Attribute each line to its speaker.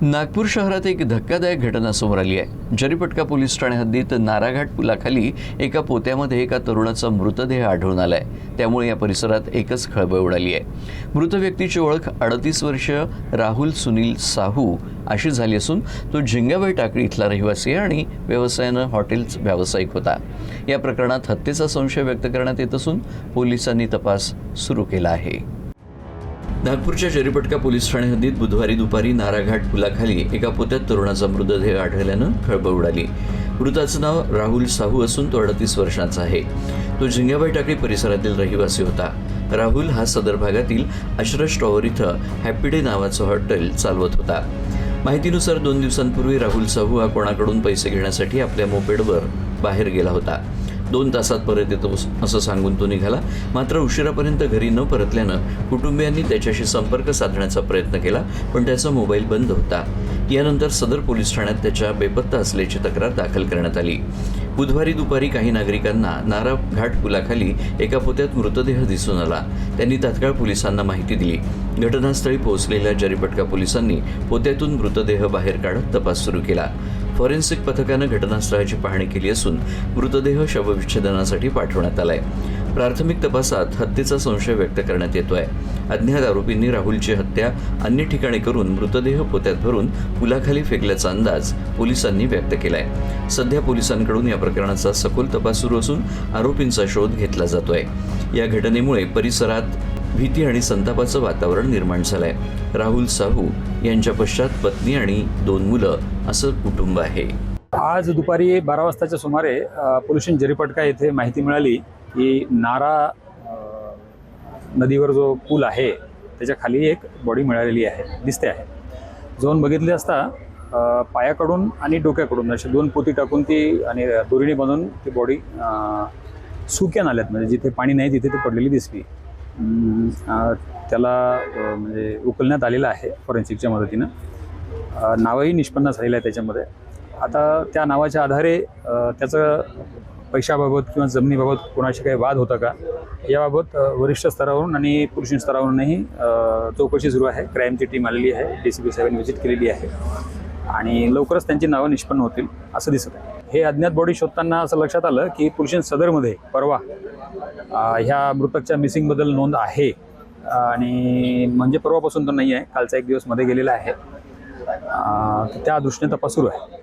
Speaker 1: नागपूर शहरात एक धक्कादायक घटना समोर आली आहे। जरीपटका पोलीस ठाणे हद्दीत नाराघाट पुलाखाली एका पोत्यामध्ये एका तरुणाचा मृतदेह आढळून आलाय। त्यामुळे या परिसरात एकच खळबळ उडाली आहे। मृत व्यक्तीची ओळख 38 वर्षीय राहुल सुनील साहू अशी झाली असून तो झिंगाबाई टाकळी इथला रहिवासी आणि व्यवसायानं हॉटेलचा व्यावसायिक होता। या प्रकरणात हत्येचा संशय व्यक्त करण्यात येत असून पोलिसांनी तपास सुरू केला आहे। नागपूरच्या जरीपटका पोलीस ठाणे हद्दीत बुधवारी दुपारी नाराघाट पुलाखाली एका पोत्यात तरुणाचा मृतदेह आढळल्यानं खळबळ उडाली। मृताचं नाव राहुल साहू असून तो 38 वर्षांचा आहे। तो झिंगाबाई टाकळी परिसरातील रहिवासी होता। राहुल हा सदर भागातील अशरफ टॉवर इथं हॅपी डे नावाचं हॉटेल चालवत होता। माहितीनुसार 2 दिवसांपूर्वी राहुल साहू हा कोणाकडून पैसे घेण्यासाठी आपल्या मोपेडवर बाहेर गेला होता। 2 तासात परत येतो असं सांगून तो निघाला। मात्र उशिरापर्यंत घरी न परतल्यानं कुटुंबियांनी त्याच्याशी संपर्क साधण्याचा प्रयत्न केला, पण त्याचा मोबाईल बंद होता। यानंतर सदर पोलीस ठाण्यात त्याच्या बेपत्ता असल्याची तक्रार दाखल करण्यात आली। बुधवारी दुपारी काही नागरिकांना नाराघाट पुलाखाली एका पोत्यात मृतदेह दिसून आला। त्यांनी तात्काळ पोलिसांना माहिती दिली। घटनास्थळी पोहोचलेल्या जरीपटका पोलिसांनी पोत्यातून मृतदेह बाहेर काढत तपास सुरू केला। फॉरेन्सिक पथकानं घटनास्थळाची पाहणी केली असून मृतदेह शवविच्छेदनासाठी पाठवण्यात आलाय। प्राथमिक तपासात हत्येचा संशय व्यक्त करण्यात येतोय। अज्ञात आरोपींनी राहुलची हत्या अन्य ठिकाणी करून मृतदेह पोत्यात भरून पुलाखाली फेकल्याचा अंदाज पोलिसांनी व्यक्त केलाय। सध्या पोलिसांकडून या प्रकरणाचा सखोल तपास सुरू असून आरोपींचा शोध घेतला जातोय। या घटनेमुळे परिसरात भीती आणि संतापाचं वातावरण निर्माण झालंय। राहुल साहू यांच्या पश्चात पत्नी आणि 2 मुलं असं कुटुंब आहे।
Speaker 2: आज दुपारी 12 वाजताच्या सुमारे पोलीस स्टेशन जरीपटका येथे माहिती मिळाली की नारा नदीवर जो पूल आहे त्याच्या खाली एक बॉडी मिळालेली दिसते आहे। जाऊन बघितले असता पायाकडून आणि डोक्याकडून असे 2 पोती टाकून ती आणि दोरीने बांधून ती बॉडी सुक्या नाल्यात म्हणजे जिथे पाणी नाही तिथे ती पडलेली दिसली। त्याला म्हणजे उकलण्यात आलेलं आहे फॉरेन्सिकच्या मदतीनं। नावही निष्पन्न झालेलं आहे त्याच्यामध्ये। आता त्या नावाच्या आधारे त्याचं पैशाबाबत किंवा जमिनीबाबत कोणाशी काही वाद होता का याबाबत वरिष्ठ स्तरावरून आणि पुरुष स्तरावरूनही चौकशी सुरू आहे। क्राईमची टीम आलेली आहे, DCP साहेबांनी व्हिजिट केलेली आहे आणि लवकरच त्यांची नावं निष्पन्न होतील असं दिसत आहे। हे अज्ञात बॉडी शोधताना असं लक्षात आलं की पुरुष सदरमध्ये परवा ह्या मृतकच्या मिसिंगबद्दल नोंद आहे आणि म्हणजे परवापासून तर नाही आहे, कालचा 1 दिवस मध्ये गेलेला आहे। त्या दृष्टीने तपास सुरू आहे।